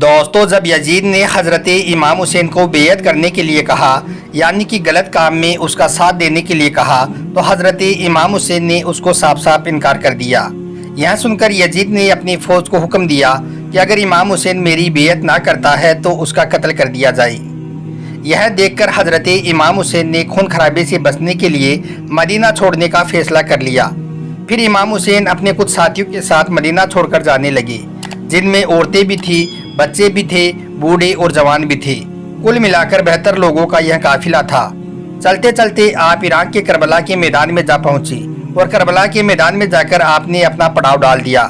دوستو، جب یزید نے حضرت امام حسین کو بیعت کرنے کے لیے کہا، یعنی کہ غلط کام میں اس کا ساتھ دینے کے لیے کہا، تو حضرت امام حسین نے اس کو صاف صاف انکار کر دیا۔ یہاں سن کر یزید نے اپنی فوج کو حکم دیا کہ اگر امام حسین میری بیعت نہ کرتا ہے تو اس کا قتل کر دیا جائے۔ یہ دیکھ کر حضرت امام حسین نے خون خرابے سے بچنے کے لیے مدینہ چھوڑنے کا فیصلہ کر لیا۔ پھر امام حسین اپنے کچھ ساتھیوں کے ساتھ مدینہ چھوڑ کر جانے لگے، جن میں عورتیں بھی تھیں، بچے بھی تھے، بوڑھے اور جوان بھی تھے۔ کل ملا کر 72 لوگوں کا یہ قافلہ تھا۔ چلتے چلتے آپ عراق کے کربلا کے میدان میں جا پہنچے اور کربلا کے میدان میں جا کر آپ نے اپنا پڑاؤ ڈال دیا،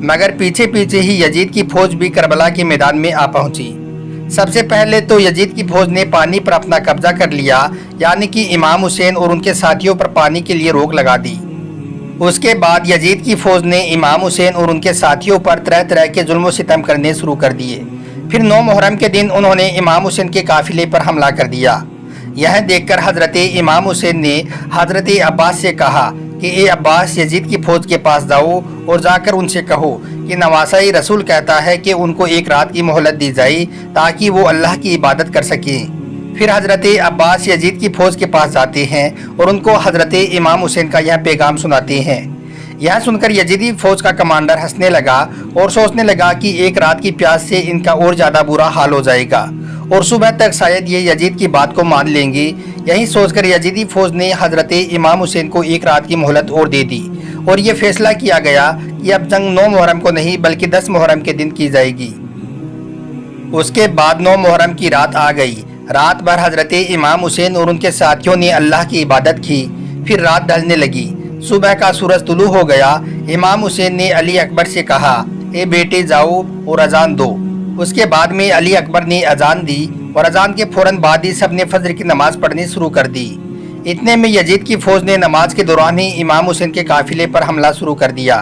مگر پیچھے پیچھے ہی یزید کی فوج بھی کربلا کے میدان میں آ پہنچی۔ سب سے پہلے تو یزید کی فوج نے پانی پر اپنا قبضہ کر لیا، یعنی کہ امام حسین اور ان کے ساتھیوں پر پانی کے لیے روک لگا دی۔ اس کے بعد یزید کی فوج نے امام حسین اور ان کے ساتھیوں پر طرح طرح کے ظلم و ستم کرنے شروع کر دیے۔ پھر 9 محرم کے دن انہوں نے امام حسین کے قافلے پر حملہ کر دیا۔ یہ دیکھ کر حضرت امام حسین نے حضرت عباس سے کہا کہ اے عباس، یزید کی فوج کے پاس جاؤ اور جا کر ان سے کہو کہ نواسہ رسول کہتا ہے کہ ان کو 1 رات کی مہلت دی جائے تاکہ وہ اللہ کی عبادت کر سکیں۔ پھر حضرت عباس یزید کی فوج کے پاس جاتے ہیں اور ان کو حضرت امام حسین کا یہ پیغام سناتے ہیں۔ یہ سن کر یزیدی فوج کا کمانڈر ہنسنے لگا اور سوچنے لگا کہ 1 رات کی پیاس سے ان کا اور زیادہ برا حال ہو جائے گا اور صبح تک شاید یہ یزید کی بات کو مان لیں گے۔ یہی سوچ کر یزیدی فوج نے حضرت امام حسین کو 1 رات کی مہلت اور دے دی اور یہ فیصلہ کیا گیا کہ اب جنگ 9 محرم کو نہیں بلکہ 10 محرم کے دن کی جائے گی۔ اس کے بعد 9 محرم کی رات آ گئی۔ رات بھر حضرت امام حسین اور ان کے ساتھیوں نے اللہ کی عبادت کی۔ پھر رات ڈھلنے لگی، صبح کا سورج طلوع ہو گیا۔ امام حسین نے علی اکبر سے کہا، اے بیٹے جاؤ اور اذان دو۔ اس کے بعد میں علی اکبر نے اذان دی اور اذان کے فوراً بعد ہی سب نے فجر کی نماز پڑھنی شروع کر دی۔ اتنے میں یزید کی فوج نے نماز کے دوران ہی امام حسین کے قافلے پر حملہ شروع کر دیا۔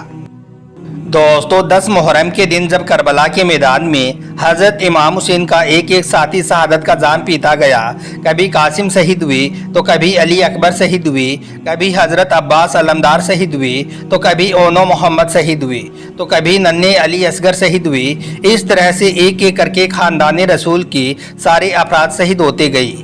دوستو، 10 محرم کے دن جب کربلا کے میدان میں حضرت امام حسین کا ایک ایک ساتھی شہادت کا جام پیتا گیا، کبھی قاسم شہید ہوئے تو کبھی علی اکبر شہید ہوئے، کبھی حضرت عباس علمدار شہید ہوئے تو کبھی اونو محمد شہید ہوئے تو کبھی ننھے علی اصغر شہید ہوئے۔ اس طرح سے ایک ایک کر کے خاندان رسول کے سارے افراد شہید ہوتے گئے۔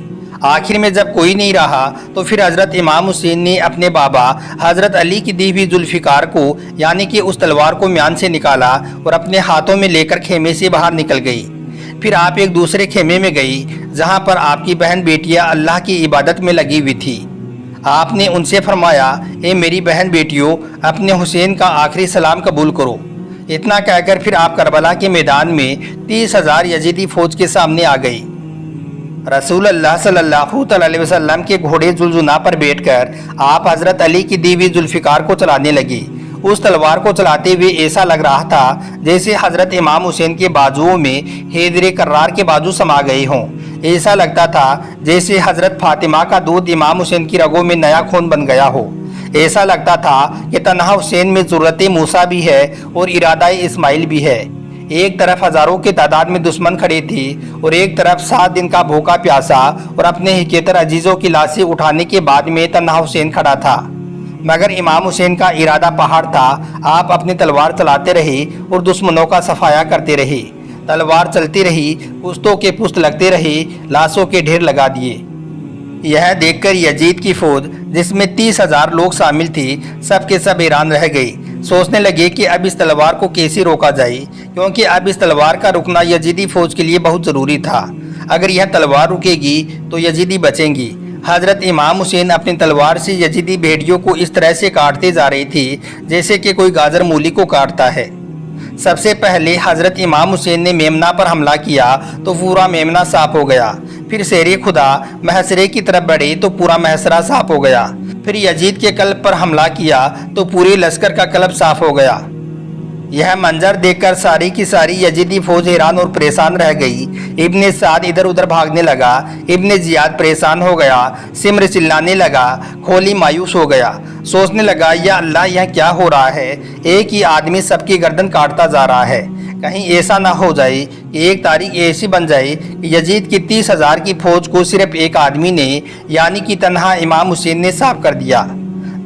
آخر میں جب کوئی نہیں رہا تو پھر حضرت امام حسین نے اپنے بابا حضرت علی کی دی ہوئی ذوالفقار کو، یعنی کہ اس تلوار کو میان سے نکالا اور اپنے ہاتھوں میں لے کر خیمے سے باہر نکل گئی۔ پھر آپ ایک دوسرے خیمے میں گئی جہاں پر آپ کی بہن بیٹیاں اللہ کی عبادت میں لگی ہوئی تھی۔ آپ نے ان سے فرمایا، اے میری بہن بیٹیوں، اپنے حسین کا آخری سلام قبول کرو۔ اتنا کہہ کر پھر آپ کربلا کے میدان میں 30,000 یزیدی فوج کے سامنے آ گئی۔ رسول اللہ صلی اللہ علیہ وسلم کے گھوڑے ذوالجناح پر بیٹھ کر آپ حضرت علی کی دی ہوئی ذوالفقار کو چلانے لگے۔ اس تلوار کو چلاتے ہوئے ایسا لگ رہا تھا جیسے حضرت امام حسین کے بازوؤں میں حیدر کرار کے بازو سما گئے ہوں۔ ایسا لگتا تھا جیسے حضرت فاطمہ کا دودھ امام حسین کی رگوں میں نیا خون بن گیا ہو۔ ایسا لگتا تھا کہ تنہا حسین میں ضرورت موسیٰ بھی ہے اور ارادہ اسماعیل بھی ہے۔ ایک طرف ہزاروں کی تعداد میں دشمن کھڑے تھے اور ایک طرف 7 دن کا بھوکا پیاسا اور اپنے ہکیتر عزیزوں کی لاشیں اٹھانے کے بعد میں تنہا حسین کھڑا تھا۔ مگر امام حسین کا ارادہ پہاڑ تھا۔ آپ اپنی تلوار چلاتے رہے اور دشمنوں کا صفایا کرتے رہے۔ تلوار چلتی رہی، پشتوں کے پشت لگتے رہے، لاشوں کے ڈھیر لگا دیے۔ یہ دیکھ کر یزید کی فوج، جس میں 30,000 لوگ شامل تھے، سب کے سب حیران رہ گئے۔ سوچنے لگے کہ اب اس تلوار کو کیسے روکا جائے، کیونکہ اب اس تلوار کا رکنا یزیدی فوج کے لیے بہت ضروری تھا۔ اگر یہ تلوار رکے گی تو یزیدی بچیں گی۔ حضرت امام حسین اپنی تلوار سے یزیدی بھیڑیوں کو اس طرح سے کاٹتے جا رہے تھے جیسے کہ کوئی گاجر مولی کو کاٹتا ہے۔ سب سے پہلے حضرت امام حسین نے میمنہ پر حملہ کیا تو پورا میمنہ صاف ہو گیا۔ پھر شیر خدا محاصرے کی طرف بڑھے تو پورا محاصرہ صاف ہو گیا۔ پھر یزید کے قلب پر حملہ کیا تو پورے لشکر کا قلب صاف ہو گیا۔ یہ منظر دیکھ کر ساری کی ساری یزیدی فوج حیران اور پریشان رہ گئی۔ ابن سعد ادھر ادھر بھاگنے لگا، ابن زیاد پریشان ہو گیا، سمر چلانے لگا، کھولی مایوس ہو گیا۔ سوچنے لگا، یا اللہ، یہ کیا ہو رہا ہے؟ ایک ہی آدمی سب کی گردن کاٹتا جا رہا ہے۔ کہیں ایسا نہ ہو جائے کہ ایک تاریخ ایسی بن جائے کہ یزید کی 30,000 کی فوج کو صرف ایک آدمی نے، یعنی کہ تنہا امام حسین نے صاف کر دیا۔